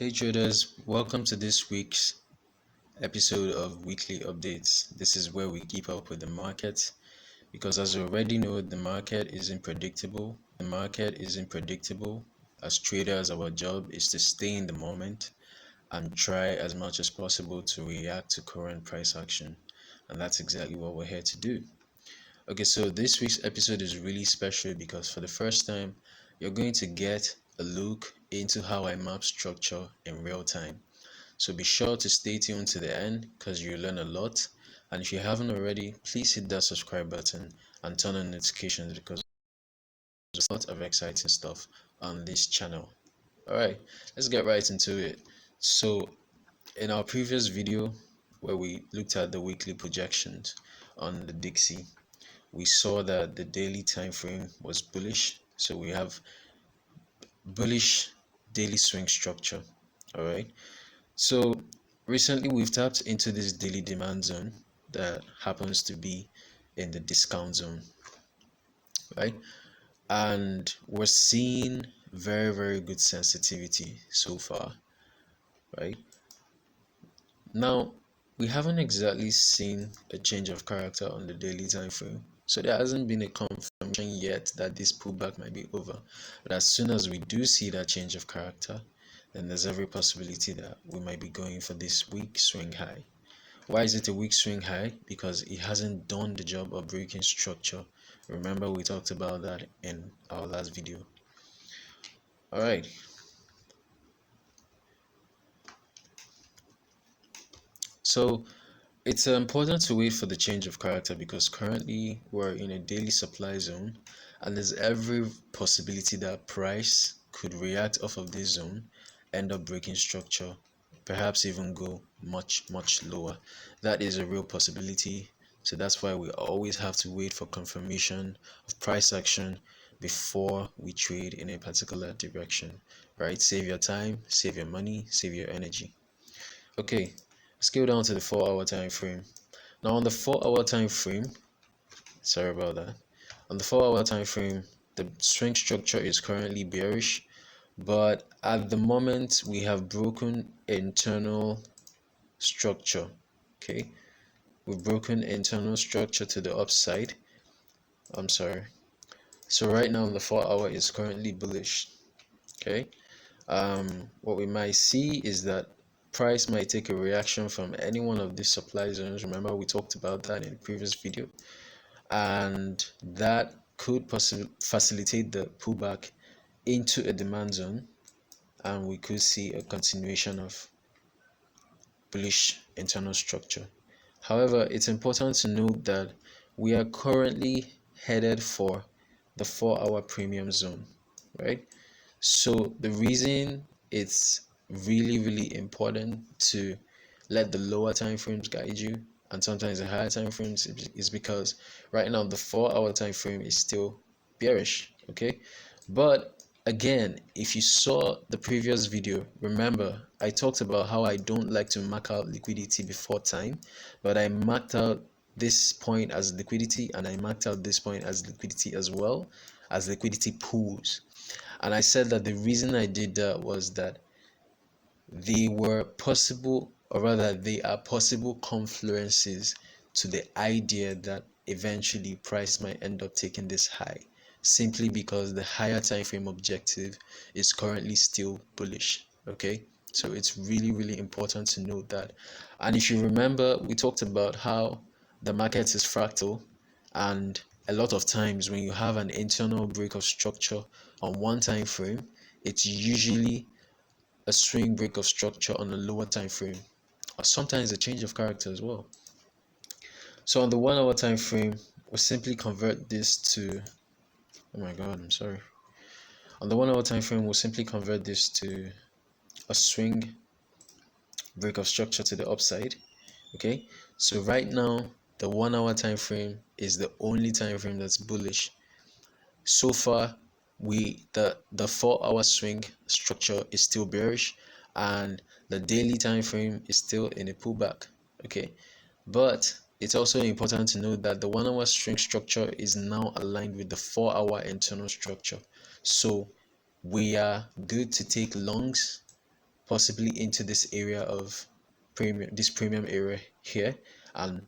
Hey traders, welcome to this week's episode of Weekly Updates. This is where we keep up with the market because, as you already know, the market isn't predictable. As traders, our job is to stay in the moment and try as much as possible to react to current price action. And that's exactly what we're here to do. Okay, so this week's episode is really special because for the first time, you're going to get a look into how I map structure in real time. So be sure to stay tuned to the end because you'll learn a lot. And if you haven't already, please hit that subscribe button and turn on notifications because there's a lot of exciting stuff on this channel. Alright, let's get right into it. So in our previous video where we looked at the weekly projections on the Dixie, we saw that the daily time frame was bullish. So we have bullish daily swing structure. Alright. So recently we've tapped into this daily demand zone that happens to be in the discount zone, right? And we're seeing very good sensitivity so far, right? Now we haven't exactly seen a change of character on the daily time frame. So there hasn't been a confirmation yet that this pullback might be over. But as soon as we do see that change of character, then there's every possibility that we might be going for this weak swing high. Why is it a weak swing high? Because it hasn't done the job of breaking structure. Remember, we talked about that in our last video. Alright. So it's important to wait for the change of character because currently we're in a daily supply zone and there's every possibility that price could react off of this zone, end up breaking structure, perhaps even go much lower. That is a real possibility. So that's why we always have to wait for confirmation of price action before we trade in a particular direction, right? Save your time, save your money, save your energy. Okay, let's go down to the 4-hour time frame. Now on the 4-hour time frame, sorry about that. On the 4-hour time frame, the swing structure is currently bearish, but at the moment we have broken internal structure. Okay, we've broken internal structure to the upside. I'm sorry. So right now the 4-hour is currently bullish. Okay, what we might see is that price might take a reaction from any one of these supply zones. Remember, we talked about that in the previous video, and that could possibly facilitate the pullback into a demand zone, and we could see a continuation of bullish internal structure. However, it's important to note that we are currently headed for the 4-hour premium zone, right? So the reason it's really important to let the lower time frames guide you and sometimes the higher time frames is because right now the 4-hour time frame is still bearish. Okay, but again, if you saw the previous video, remember I talked about how I don't like to mark out liquidity before time, but I marked out this point as liquidity and I marked out this point as liquidity as well as liquidity pools. And I said that the reason I did that was that they were possible, or rather they are possible confluences to the idea that eventually price might end up taking this high, simply because the higher time frame objective is currently still bullish. Okay, so it's really important to note that. And if you remember, we talked about how the market is fractal, and a lot of times when you have an internal break of structure on one time frame, it's usually a swing break of structure on a lower time frame, or sometimes a change of character as well. So on the 1-hour time frame, we'll simply convert this to, oh my god, I'm sorry. On the 1-hour time frame, we'll simply convert this to a swing break of structure to the upside. Okay, so right now the 1-hour time frame is the only time frame that's bullish. So far, the 4-hour swing structure is still bearish and the daily time frame is still in a pullback. Okay, but it's also important to note that the 1-hour swing structure is now aligned with the 4-hour internal structure, so we are good to take longs possibly into this area of premium area here, and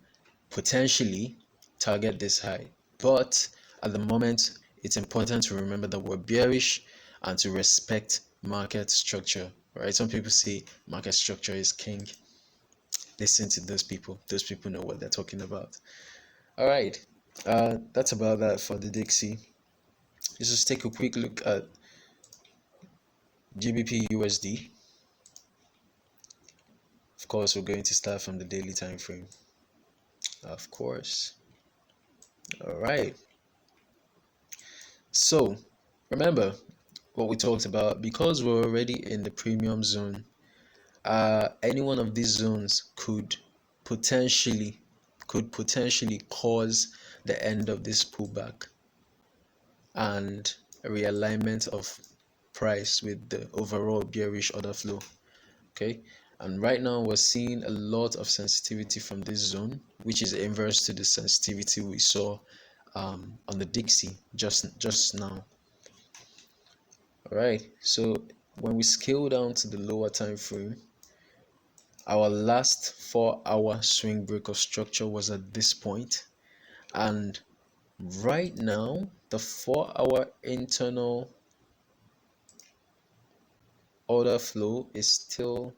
potentially target this high. But at the moment, it's important to remember that we're bearish and to respect market structure, right? Some people say market structure is king. Listen to those people. Those people know what they're talking about. All right. That's about that for the Dixie. Let's just take a quick look at GBP Of course, we're going to start from the daily time frame. Of course. All right. So remember what we talked about, because we're already in the premium zone. Any one of these zones potentially cause the end of this pullback and a realignment of price with the overall bearish order flow. Okay, and right now we're seeing a lot of sensitivity from this zone, which is inverse to the sensitivity we saw on the Dixie just now. All right, so when we scale down to the lower time frame, our last 4-hour swing break of structure was at this point, and right now the 4-hour internal order flow is still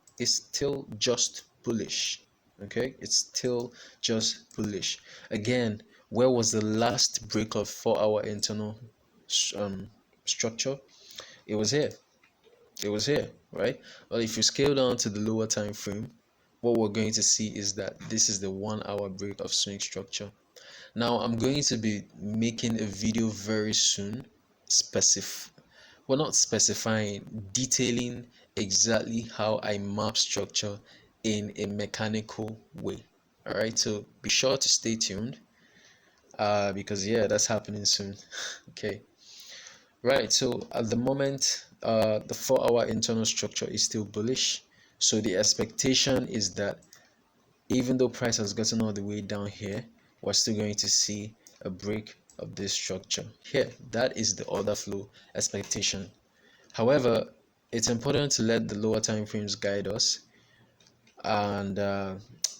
just bullish. Okay, it's still just bullish. Again, where was the last break of 4-hour internal structure? It was here. It was here, right? Well, if you scale down to the lower time frame, what we're going to see is that this is the 1-hour break of swing structure. Now I'm going to be making a video very soon, not specifying, detailing exactly how I map structure in a mechanical way. All right, so be sure to stay tuned, because yeah, that's happening soon. Okay, right. So at the moment, the 4-hour internal structure is still bullish. So the expectation is that even though price has gotten all the way down here, we're still going to see a break of this structure here. That is the order flow expectation. However, it's important to let the lower time frames guide us. And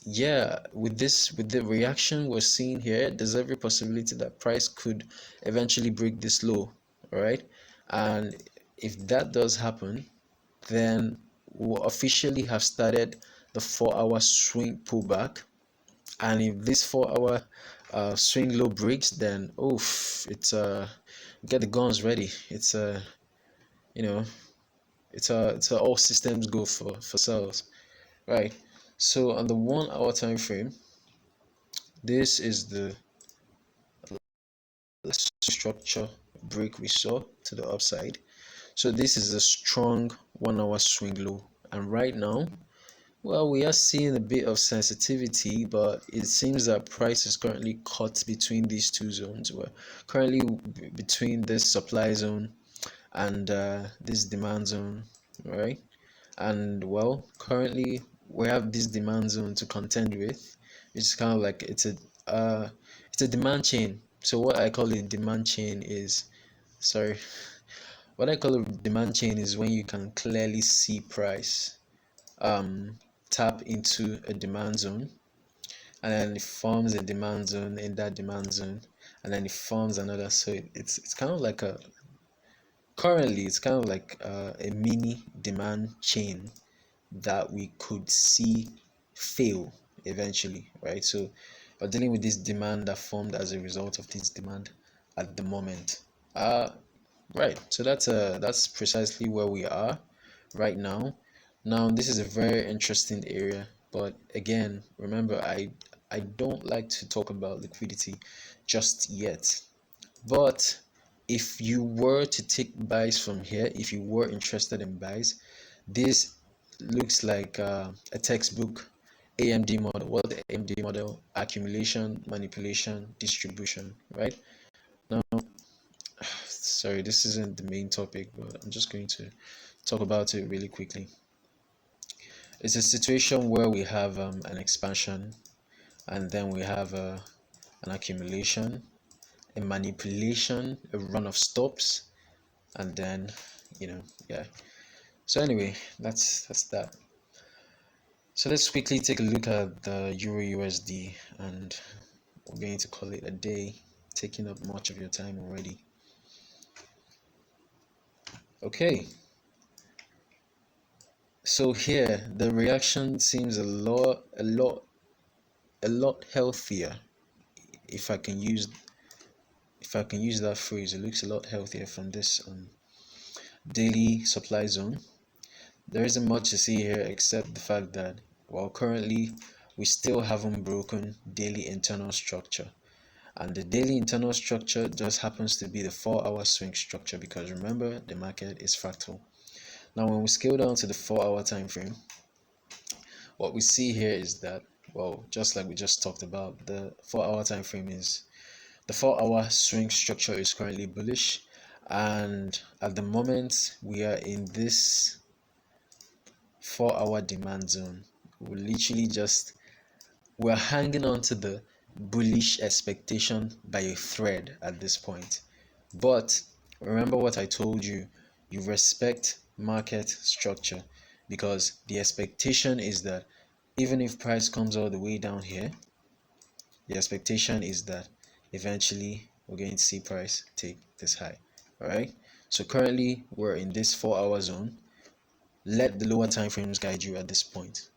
yeah, with the reaction we're seeing here, there's every possibility that price could eventually break this low. All right, and if that does happen, then we'll officially have started the 4-hour swing pullback. And if this 4-hour swing low breaks, then oof, it's get the guns ready. It's you know it's all systems go for sales, right? So on the 1-hour time frame, this is the structure break we saw to the upside. So this is a strong 1-hour swing low, and right now, well, we are seeing a bit of sensitivity, but it seems that price is currently caught between these two zones. We're currently between this supply zone and this demand zone, right? And well, currently we have this demand zone to contend with. It's kind of like it's a demand chain. So what I call a demand chain is, sorry, what I call a demand chain is when you can clearly see price um tap into a demand zone, and then it forms a demand zone in that demand zone, and then it forms another. So it's kind of like a currently it's kind of like a mini demand chain that we could see fail eventually, right? So we're dealing with this demand that formed as a result of this demand at the moment. Right. So that's precisely where we are right now. Now this is a very interesting area, but again, remember, I don't like to talk about liquidity just yet. But if you were to take buys from here, if you were interested in buys, this looks like a textbook AMD model. What the AMD model? Accumulation, manipulation, distribution, right? Now, sorry, this isn't the main topic, but I'm just going to talk about it really quickly. It's a situation where we have an expansion, and then we have an accumulation, a manipulation, a run of stops, and then, yeah. So anyway, that's that. So let's quickly take a look at the Euro USD, and we're going to call it a day, taking up much of your time already. Okay, so here the reaction seems a lot healthier. If I can use that phrase, it looks a lot healthier from this daily supply zone. There isn't much to see here except the fact that, well, currently we still haven't broken daily internal structure, and the daily internal structure just happens to be the 4-hour swing structure, because remember, the market is fractal. Now when we scale down to the 4-hour time frame, what we see here is that, well, just like we just talked about, the 4-hour time frame is the 4-hour swing structure is currently bullish, and at the moment we are in this 4-hour demand zone. We're hanging on to the bullish expectation by a thread at this point. But remember what I told you, you respect market structure, because the expectation is that even if price comes all the way down here, the expectation is that eventually we're going to see price take this high. All right, so currently we're in this 4-hour zone. Let the lower time frames guide you at this point.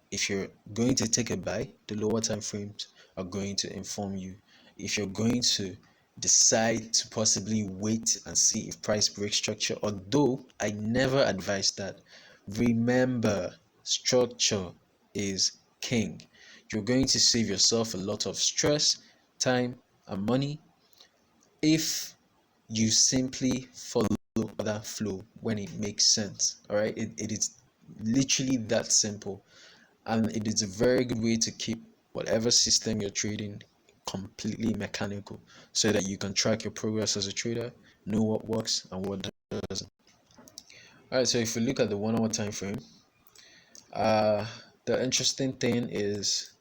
If you're going to take a buy, the lower time frames are going to inform you. If you're going to decide to possibly wait and see if price breaks structure, although I never advise that, remember, structure is king. You're going to save yourself a lot of stress, time, and money if you simply follow that flow when it makes sense. All right, it is literally that simple, and it is a very good way to keep whatever system you're trading completely mechanical, so that you can track your progress as a trader, know what works and what doesn't. All right, so if we look at the 1-hour time frame, the interesting thing is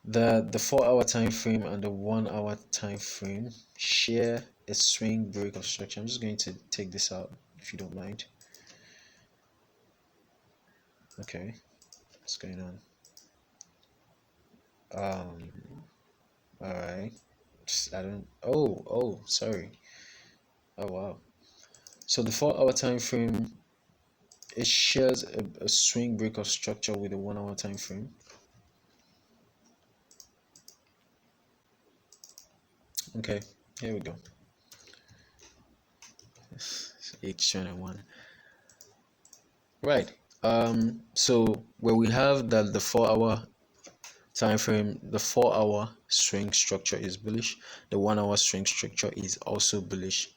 that the 4-hour time frame and the 1-hour time frame share a swing break of structure. I'm just going to take this out if you don't mind. Okay, what's going on? All right, I don't. Oh, sorry. Oh wow. So the 4-hour time frame, it shares a swing break of structure with the 1-hour time frame. Okay, here we go. H21. Right. So where we have that the 4-hour time frame, the 4-hour swing structure is bullish, the 1-hour swing structure is also bullish.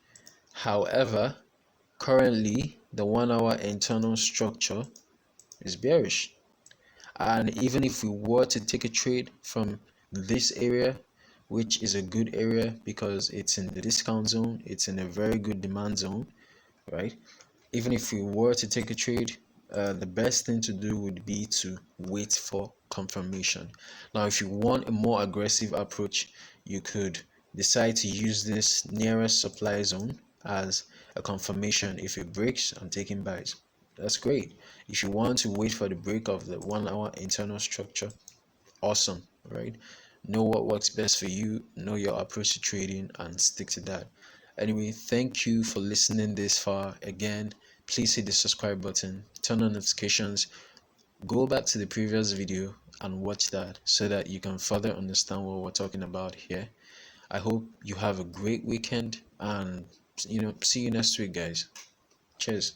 However, currently the 1-hour internal structure is bearish. And even if we were to take a trade from this area, which is a good area because it's in the discount zone, it's in a very good demand zone, right? Even if we were to take a trade, the best thing to do would be to wait for confirmation. Now, if you want a more aggressive approach, you could decide to use this nearest supply zone as a confirmation. If it breaks, I'm taking buys. That's great. If you want to wait for the break of the 1-hour internal structure, awesome, right? Know what works best for you, know your approach to trading, and stick to that. Anyway, thank you for listening this far. Again, please hit the subscribe button, turn on notifications, go back to the previous video and watch that so that you can further understand what we're talking about here. I hope you have a great weekend, and see you next week, guys. Cheers.